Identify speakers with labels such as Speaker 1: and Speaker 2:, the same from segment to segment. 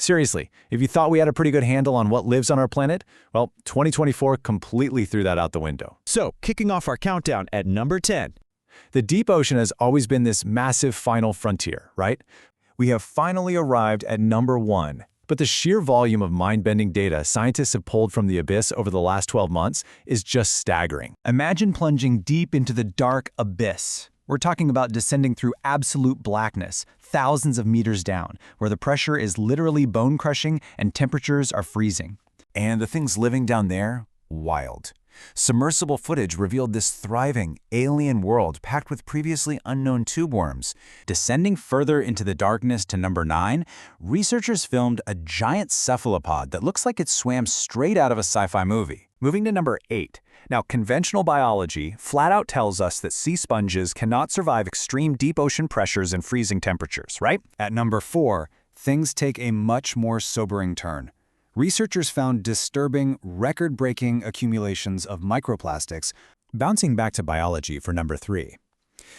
Speaker 1: Seriously, if you thought we had a pretty good handle on what lives on our planet, well, 2024 completely threw that out the window.
Speaker 2: So, kicking off our countdown at number 10.
Speaker 1: The deep ocean has always been this massive final frontier, right? We have finally arrived at number 1. But the sheer volume of mind-bending data scientists have pulled from the abyss over the last 12 months is just staggering.
Speaker 3: Imagine plunging deep into the dark abyss. We're talking about descending through absolute blackness, thousands of meters down, where the pressure is literally bone-crushing and temperatures are freezing.
Speaker 4: And the things living down there? Wild. Submersible footage revealed this thriving, alien world packed with previously unknown tube worms. Descending further into the darkness to number 9, researchers filmed a giant cephalopod that looks like it swam straight out of a sci-fi movie.
Speaker 1: Moving to number 8. Now, conventional biology flat out tells us that sea sponges cannot survive extreme deep ocean pressures and freezing temperatures, right?
Speaker 3: At number 4, things take a much more sobering turn. Researchers found disturbing, record-breaking accumulations of microplastics.
Speaker 5: Bouncing back to biology for number 3.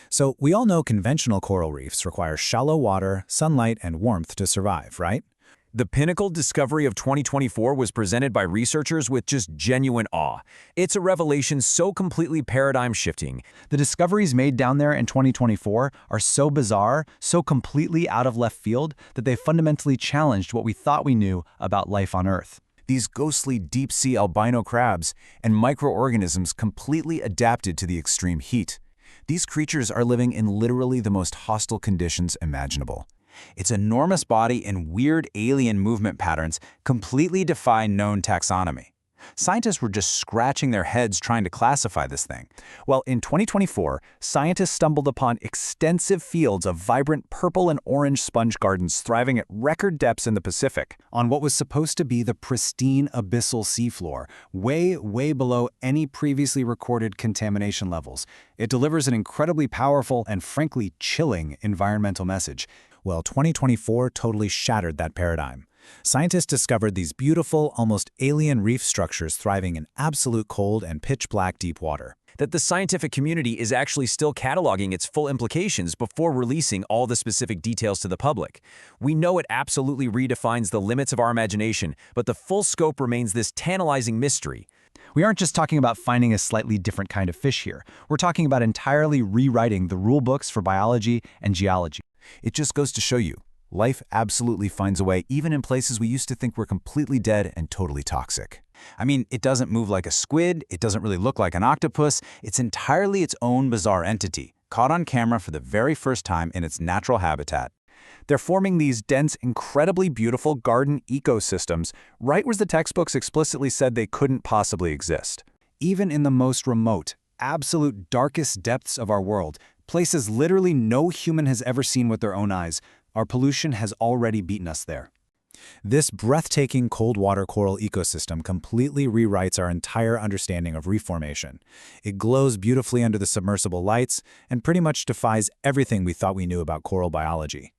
Speaker 5: So, we all know conventional coral reefs require shallow water, sunlight, and warmth to survive, right?
Speaker 4: The pinnacle discovery of 2024 was presented by researchers with just genuine awe. It's a revelation so completely paradigm-shifting.
Speaker 3: The discoveries made down there in 2024 are so bizarre, so completely out of left field, that they fundamentally challenged what we thought we knew about life on Earth.
Speaker 4: These ghostly deep-sea albino crabs and microorganisms completely adapted to the extreme heat. These creatures are living in literally the most hostile conditions imaginable. Its enormous body and weird alien movement patterns completely defy known taxonomy. Scientists were just scratching their heads trying to classify this thing.
Speaker 1: Well, in 2024, scientists stumbled upon extensive fields of vibrant purple and orange sponge gardens thriving at record depths in the Pacific.
Speaker 3: On what was supposed to be the pristine abyssal seafloor, way, way below any previously recorded contamination levels. It delivers an incredibly powerful and frankly chilling environmental message.
Speaker 5: Well, 2024 totally shattered that paradigm. Scientists discovered these beautiful, almost alien reef structures thriving in absolute cold and pitch-black deep water.
Speaker 4: That the scientific community is actually still cataloging its full implications before releasing all the specific details to the public. We know it absolutely redefines the limits of our imagination, but the full scope remains this tantalizing mystery.
Speaker 3: We aren't just talking about finding a slightly different kind of fish here. We're talking about entirely rewriting the rule books for biology and geology.
Speaker 4: It just goes to show you, life absolutely finds a way even in places we used to think were completely dead and totally toxic. I mean, it doesn't move like a squid, it doesn't really look like an octopus, it's entirely its own bizarre entity, caught on camera for the very first time in its natural habitat.
Speaker 1: They're forming these dense, incredibly beautiful garden ecosystems right where the textbooks explicitly said they couldn't possibly exist.
Speaker 3: Even in the most remote, absolute darkest depths of our world, places literally no human has ever seen with their own eyes, our pollution has already beaten us there.
Speaker 5: This breathtaking cold water coral ecosystem completely rewrites our entire understanding of reef formation. It glows beautifully under the submersible lights and pretty much defies everything we thought we knew about coral biology.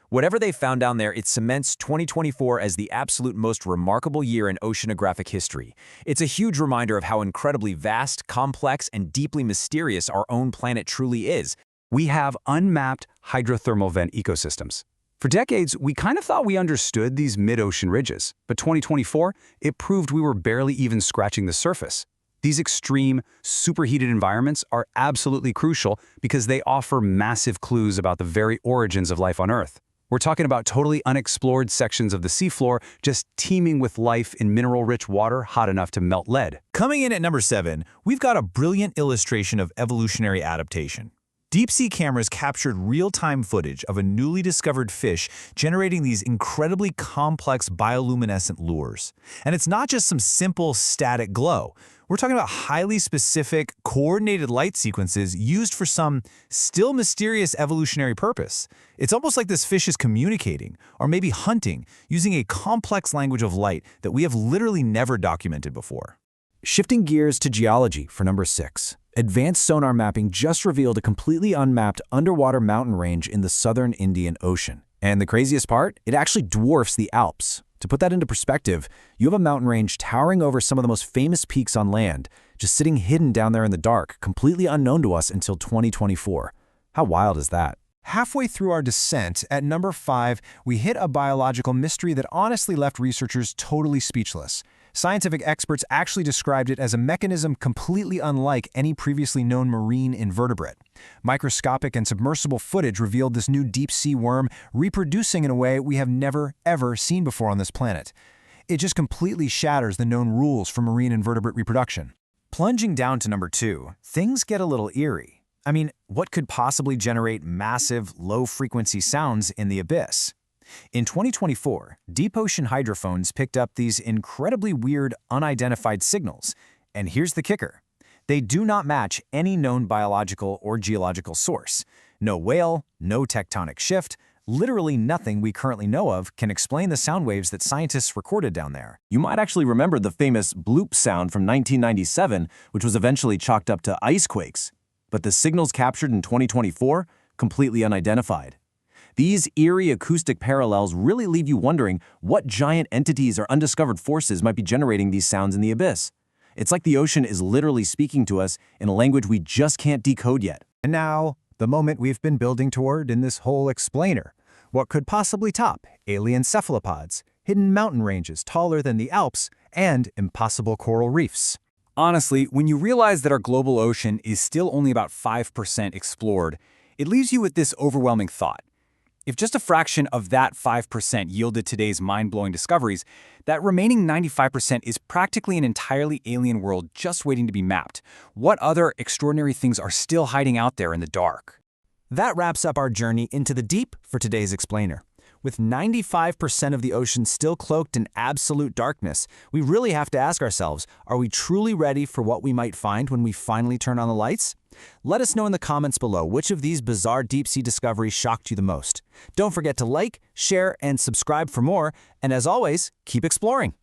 Speaker 4: Whatever they found down there, it cements 2024 as the absolute most remarkable year in oceanographic history. It's a huge reminder of how incredibly vast, complex, and deeply mysterious our own planet truly is.
Speaker 6: We have unmapped hydrothermal vent ecosystems. For decades, we kind of thought we understood these mid-ocean ridges, but 2024, it proved we were barely even scratching the surface. These extreme, superheated environments are absolutely crucial because they offer massive clues about the very origins of life on Earth. We're talking about totally unexplored sections of the seafloor just teeming with life in mineral-rich water hot enough to melt lead.
Speaker 7: Coming in at number 7, we've got a brilliant illustration of evolutionary adaptation. Deep-sea cameras captured real-time footage of a newly discovered fish generating these incredibly complex bioluminescent lures. And it's not just some simple static glow. We're talking about highly specific, coordinated light sequences used for some still mysterious evolutionary purpose. It's almost like this fish is communicating, or maybe hunting, using a complex language of light that we have literally never documented before.
Speaker 5: Shifting gears to geology for number 6. Advanced sonar mapping just revealed a completely unmapped underwater mountain range in the southern Indian Ocean. And the craziest part? It actually dwarfs the Alps. To put that into perspective, you have a mountain range towering over some of the most famous peaks on land, just sitting hidden down there in the dark, completely unknown to us until 2024. How wild is that?
Speaker 3: Halfway through our descent, at number 5, we hit a biological mystery that honestly left researchers totally speechless. Scientific experts actually described it as a mechanism completely unlike any previously known marine invertebrate. Microscopic and submersible footage revealed this new deep-sea worm reproducing in a way we have never, ever seen before on this planet. It just completely shatters the known rules for marine invertebrate reproduction.
Speaker 5: Plunging down to number 2, things get a little eerie. I mean, what could possibly generate massive, low-frequency sounds in the abyss? In 2024, deep ocean hydrophones picked up these incredibly weird, unidentified signals. And here's the kicker. They do not match any known biological or geological source. No whale, no tectonic shift, literally nothing we currently know of can explain the sound waves that scientists recorded down there. You might actually remember the famous bloop sound from 1997, which was eventually chalked up to ice quakes. But the signals captured in 2024, completely unidentified. These eerie acoustic parallels really leave you wondering what giant entities or undiscovered forces might be generating these sounds in the abyss. It's like the ocean is literally speaking to us in a language we just can't decode yet.
Speaker 3: And now, the moment we've been building toward in this whole explainer. What could possibly top alien cephalopods, hidden mountain ranges taller than the Alps, and impossible coral reefs?
Speaker 2: Honestly, when you realize that our global ocean is still only about 5% explored, it leaves you with this overwhelming thought. If just a fraction of that 5% yielded today's mind-blowing discoveries, that remaining 95% is practically an entirely alien world just waiting to be mapped. What other extraordinary things are still hiding out there in the dark?
Speaker 5: That wraps up our journey into the deep for today's explainer. With 95% of the ocean still cloaked in absolute darkness, we really have to ask ourselves, are we truly ready for what we might find when we finally turn on the lights? Let us know in the comments below which of these bizarre deep-sea discoveries shocked you the most. Don't forget to like, share, and subscribe for more, and as always, keep exploring.